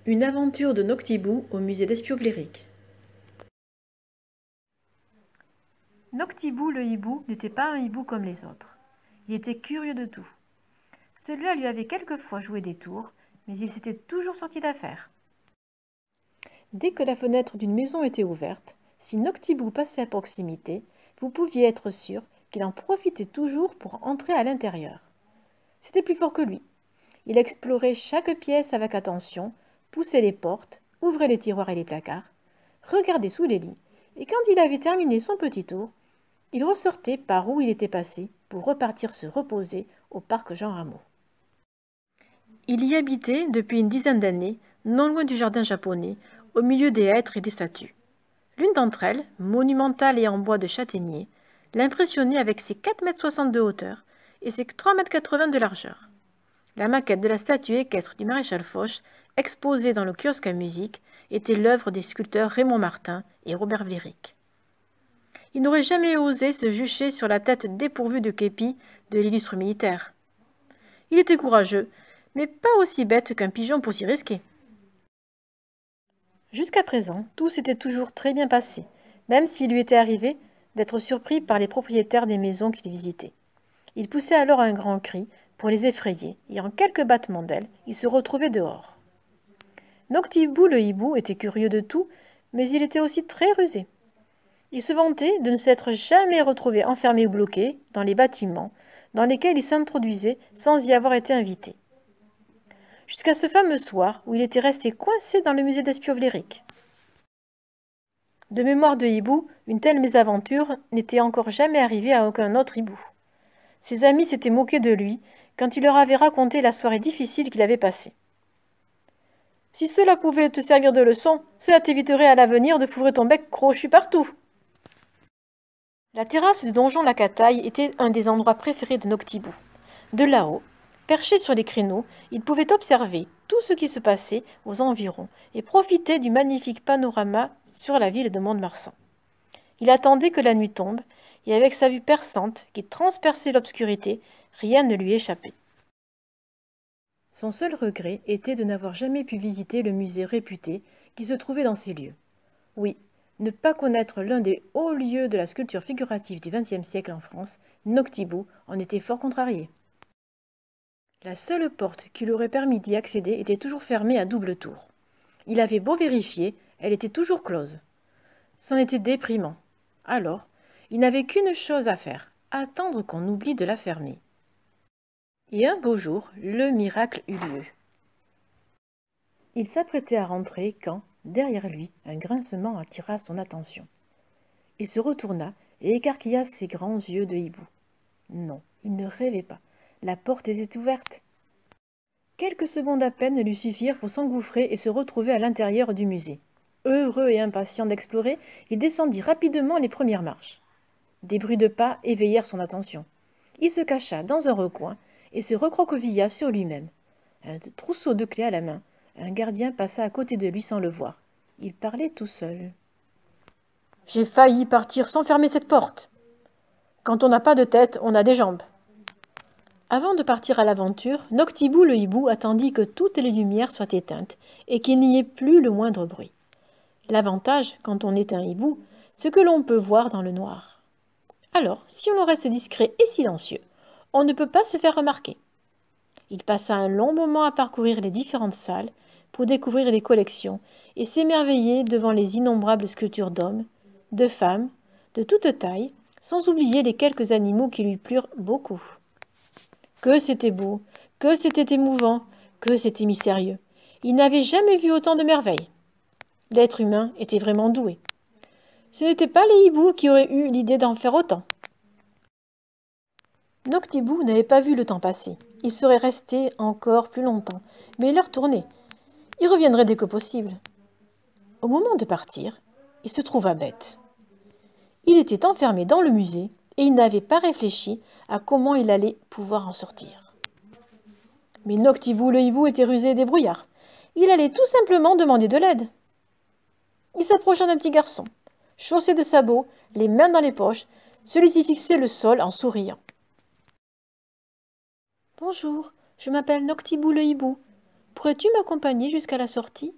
Une aventure de Noctibou au musée d'Espiau-Vléric. Noctibou le hibou n'était pas un hibou comme les autres. Il était curieux de tout. Celui-là lui avait quelquefois joué des tours, mais il s'était toujours sorti d'affaire. Dès que la fenêtre d'une maison était ouverte, si Noctibou passait à proximité, vous pouviez être sûr qu'il en profitait toujours pour entrer à l'intérieur. C'était plus fort que lui. Il explorait chaque pièce avec attention, poussait les portes, ouvrait les tiroirs et les placards, regardait sous les lits, et quand il avait terminé son petit tour, il ressortait par où il était passé pour repartir se reposer au parc Jean Rameau. Il y habitait depuis une dizaine d'années, non loin du jardin japonais, au milieu des hêtres et des statues. L'une d'entre elles, monumentale et en bois de châtaignier, l'impressionnait avec ses 4,60 m de hauteur et ses 3,80 m de largeur. La maquette de la statue équestre du maréchal Foch, exposée dans le kiosque à musique, était l'œuvre des sculpteurs Raymond Martin et Robert Vléric. Il n'aurait jamais osé se jucher sur la tête dépourvue de képi de l'illustre militaire. Il était courageux, mais pas aussi bête qu'un pigeon pour s'y risquer. Jusqu'à présent, tout s'était toujours très bien passé, même s'il lui était arrivé d'être surpris par les propriétaires des maisons qu'il visitait. Il poussait alors un grand cri pour les effrayer, et en quelques battements d'ailes, il se retrouvait dehors. Noctibou le hibou était curieux de tout, mais il était aussi très rusé. Il se vantait de ne s'être jamais retrouvé enfermé ou bloqué dans les bâtiments dans lesquels il s'introduisait sans y avoir été invité. Jusqu'à ce fameux soir où il était resté coincé dans le musée d'Espiau-Vléric. De mémoire de hibou, une telle mésaventure n'était encore jamais arrivée à aucun autre hibou. Ses amis s'étaient moqués de lui quand il leur avait raconté la soirée difficile qu'il avait passée. « Si cela pouvait te servir de leçon, cela t'éviterait à l'avenir de fourrer ton bec crochu partout. » La terrasse du donjon Lacataille était un des endroits préférés de Noctibou. De là-haut, perché sur les créneaux, il pouvait observer tout ce qui se passait aux environs et profiter du magnifique panorama sur la ville de Mont-de-Marsan. Il attendait que la nuit tombe, et avec sa vue perçante qui transperçait l'obscurité, rien ne lui échappait. Son seul regret était de n'avoir jamais pu visiter le musée réputé qui se trouvait dans ces lieux. Oui, ne pas connaître l'un des hauts lieux de la sculpture figurative du XXe siècle en France, Noctibou en était fort contrarié. La seule porte qui lui aurait permis d'y accéder était toujours fermée à double tour. Il avait beau vérifier, elle était toujours close. C'en était déprimant. Alors, il n'avait qu'une chose à faire, attendre qu'on oublie de la fermer. Et un beau jour, le miracle eut lieu. Il s'apprêtait à rentrer quand, derrière lui, un grincement attira son attention. Il se retourna et écarquilla ses grands yeux de hibou. Non, il ne rêvait pas. La porte était ouverte. Quelques secondes à peine lui suffirent pour s'engouffrer et se retrouver à l'intérieur du musée. Heureux et impatient d'explorer, il descendit rapidement les premières marches. Des bruits de pas éveillèrent son attention. Il se cacha dans un recoin et se recroquevilla sur lui-même. Un trousseau de clés à la main, un gardien passa à côté de lui sans le voir. Il parlait tout seul. « J'ai failli partir sans fermer cette porte. Quand on n'a pas de tête, on a des jambes. » Avant de partir à l'aventure, Noctibou le hibou attendit que toutes les lumières soient éteintes et qu'il n'y ait plus le moindre bruit. L'avantage, quand on est un hibou, c'est que l'on peut voir dans le noir. Alors, si on reste discret et silencieux, on ne peut pas se faire remarquer. Il passa un long moment à parcourir les différentes salles pour découvrir les collections et s'émerveiller devant les innombrables sculptures d'hommes, de femmes, de toute taille, sans oublier les quelques animaux qui lui plurent beaucoup. Que c'était beau, que c'était émouvant, que c'était mystérieux. Il n'avait jamais vu autant de merveilles. L'être humain était vraiment doué. Ce n'étaient pas les hiboux qui auraient eu l'idée d'en faire autant. Noctibou n'avait pas vu le temps passer. Il serait resté encore plus longtemps, mais l'heure tournait. Il reviendrait dès que possible. Au moment de partir, il se trouva bête. Il était enfermé dans le musée et il n'avait pas réfléchi à comment il allait pouvoir en sortir. Mais Noctibou le hibou était rusé et débrouillard. Il allait tout simplement demander de l'aide. Il s'approcha d'un petit garçon, chaussé de sabots, les mains dans les poches. Celui-ci fixait le sol en souriant. « Bonjour, je m'appelle Noctibou le hibou. Pourrais-tu m'accompagner jusqu'à la sortie?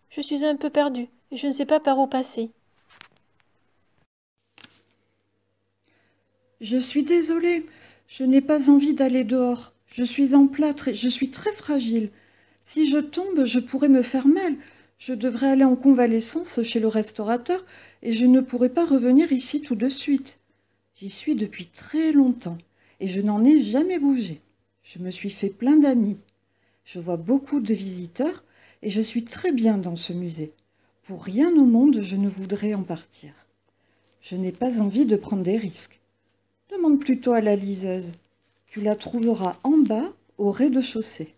Je suis un peu perdue et je ne sais pas par où passer. Je suis désolée, je n'ai pas envie d'aller dehors. Je suis en plâtre et je suis très fragile. Si je tombe, je pourrais me faire mal. Je devrais aller en convalescence chez le restaurateur et je ne pourrai pas revenir ici tout de suite. J'y suis depuis très longtemps et je n'en ai jamais bougé. Je me suis fait plein d'amis. Je vois beaucoup de visiteurs et je suis très bien dans ce musée. Pour rien au monde, je ne voudrais en partir. Je n'ai pas envie de prendre des risques. Demande plutôt à la liseuse. Tu la trouveras en bas, au rez-de-chaussée.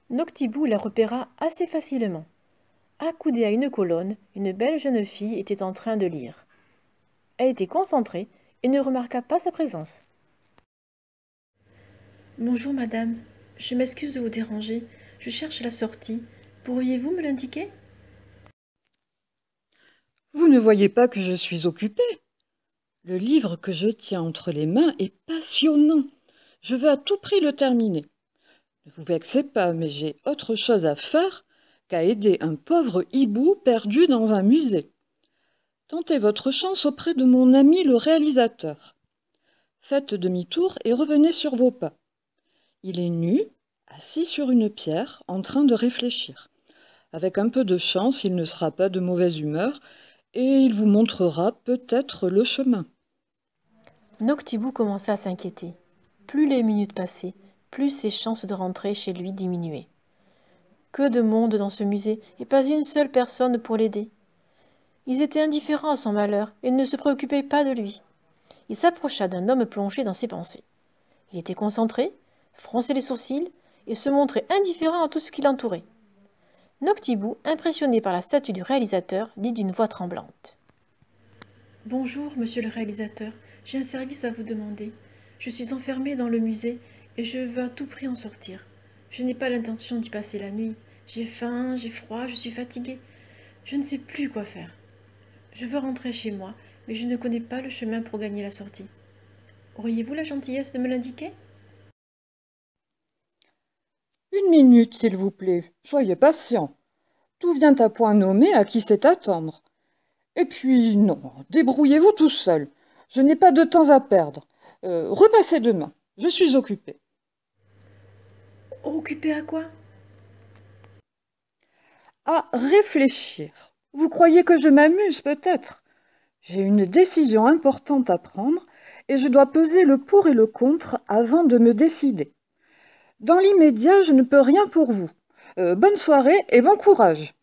Noctibou la repéra assez facilement. Accoudée à une colonne, une belle jeune fille était en train de lire. Elle était concentrée et ne remarqua pas sa présence. Bonjour madame, je m'excuse de vous déranger. Je cherche la sortie. Pourriez-vous me l'indiquer? Vous ne voyez pas que je suis occupée? Le livre que je tiens entre les mains est passionnant. Je veux à tout prix le terminer. Ne vous vexez pas, mais j'ai autre chose à faire qu'à aider un pauvre hibou perdu dans un musée. Tentez votre chance auprès de mon ami le réalisateur. Faites demi-tour et revenez sur vos pas. Il est nu, assis sur une pierre, en train de réfléchir. Avec un peu de chance, il ne sera pas de mauvaise humeur et il vous montrera peut-être le chemin. Noctibou commença à s'inquiéter. Plus les minutes passaient, plus ses chances de rentrer chez lui diminuaient. Que de monde dans ce musée, et pas une seule personne pour l'aider. Ils étaient indifférents à son malheur et ne se préoccupaient pas de lui. Il s'approcha d'un homme plongé dans ses pensées. Il était concentré, fronçait les sourcils et se montrait indifférent à tout ce qui l'entourait. Noctibou, impressionné par la statue du réalisateur, dit d'une voix tremblante. Bonjour, monsieur le réalisateur, j'ai un service à vous demander. Je suis enfermée dans le musée et je veux à tout prix en sortir. Je n'ai pas l'intention d'y passer la nuit. J'ai faim, j'ai froid, je suis fatiguée. Je ne sais plus quoi faire. Je veux rentrer chez moi, mais je ne connais pas le chemin pour gagner la sortie. Auriez-vous la gentillesse de me l'indiquer? Une minute, s'il vous plaît. Soyez patient. Tout vient à point nommé à qui sait attendre. Et puis, non, débrouillez-vous tout seul. Je n'ai pas de temps à perdre. Repassez demain. Je suis occupée. Occupé à quoi? À réfléchir. Vous croyez que je m'amuse, peut-être? J'ai une décision importante à prendre et je dois peser le pour et le contre avant de me décider. Dans l'immédiat, je ne peux rien pour vous. Bonne soirée et bon courage.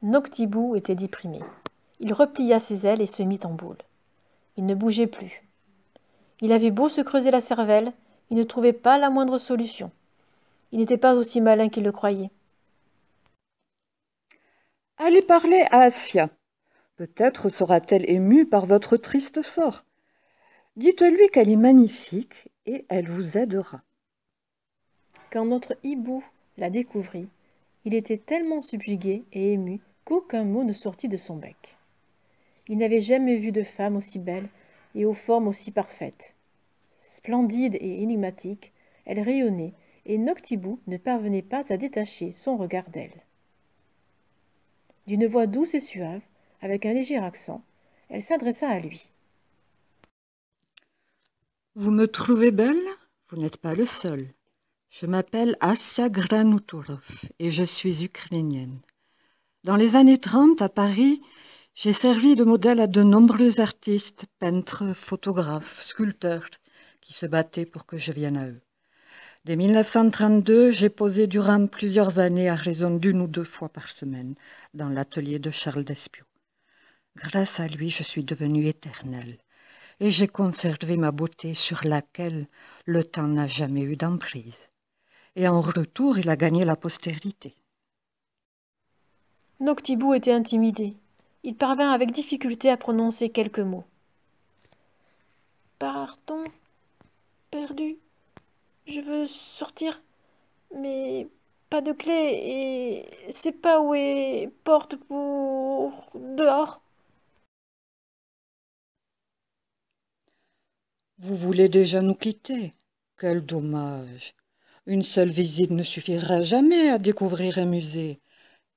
Noctibou était déprimé. Il replia ses ailes et se mit en boule. Il ne bougeait plus. Il avait beau se creuser la cervelle, il ne trouvait pas la moindre solution. Il n'était pas aussi malin qu'il le croyait. Allez parler à Assia. Peut-être sera-t-elle émue par votre triste sort. Dites-lui qu'elle est magnifique et elle vous aidera. Quand notre hibou la découvrit, il était tellement subjugué et ému qu'aucun mot ne sortit de son bec. Il n'avait jamais vu de femme aussi belle et aux formes aussi parfaites. Splendide et énigmatique, elle rayonnait, et Noctibou ne parvenait pas à détacher son regard d'elle. D'une voix douce et suave, avec un léger accent, elle s'adressa à lui. Vous me trouvez belle? Vous n'êtes pas le seul. Je m'appelle Assia Granuturov et je suis ukrainienne. Dans les années 30, à Paris, j'ai servi de modèle à de nombreux artistes, peintres, photographes, sculpteurs, qui se battaient pour que je vienne à eux. Dès 1932, j'ai posé durant plusieurs années à raison d'une ou deux fois par semaine dans l'atelier de Charles Despiau. Grâce à lui, je suis devenue éternelle et j'ai conservé ma beauté sur laquelle le temps n'a jamais eu d'emprise. Et en retour, il a gagné la postérité. Noctibou était intimidé. Il parvint avec difficulté à prononcer quelques mots. Pardon, perdu. Je veux sortir, mais pas de clé et c'est pas où est porte pour dehors. Vous voulez déjà nous quitter? Quel dommage. Une seule visite ne suffira jamais à découvrir un musée.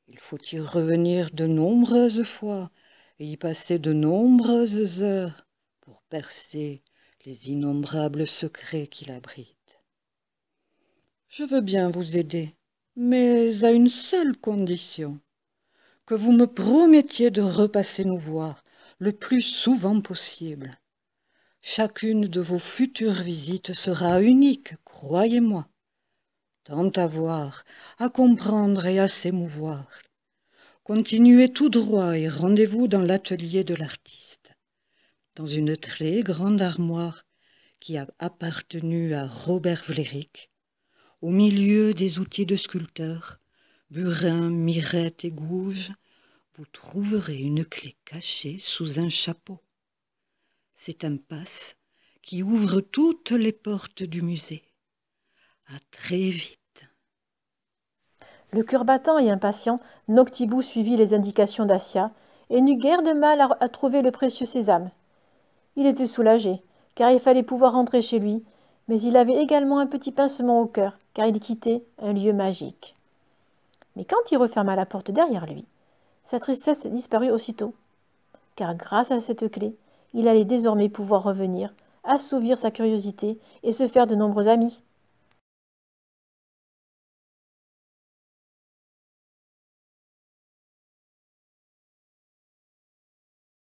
Il faut y revenir de nombreuses fois et y passer de nombreuses heures pour percer les innombrables secrets qu'il abrite. Je veux bien vous aider, mais à une seule condition, que vous me promettiez de repasser nous voir le plus souvent possible. Chacune de vos futures visites sera unique, croyez-moi, tant à voir, à comprendre et à s'émouvoir. Continuez tout droit et rendez-vous dans l'atelier de l'artiste, dans une très grande armoire qui a appartenu à Robert Vlerick, au milieu des outils de sculpteur, burin, mirette et gouge, vous trouverez une clé cachée sous un chapeau. C'est un passe qui ouvre toutes les portes du musée. À très vite. Le cœur battant et impatient, Noctibou suivit les indications d'Assia et n'eut guère de mal à trouver le précieux sésame. Il était soulagé, car il fallait pouvoir rentrer chez lui, mais il avait également un petit pincement au cœur, car il quittait un lieu magique. Mais quand il referma la porte derrière lui, sa tristesse disparut aussitôt, car grâce à cette clé, il allait désormais pouvoir revenir, assouvir sa curiosité et se faire de nombreux amis.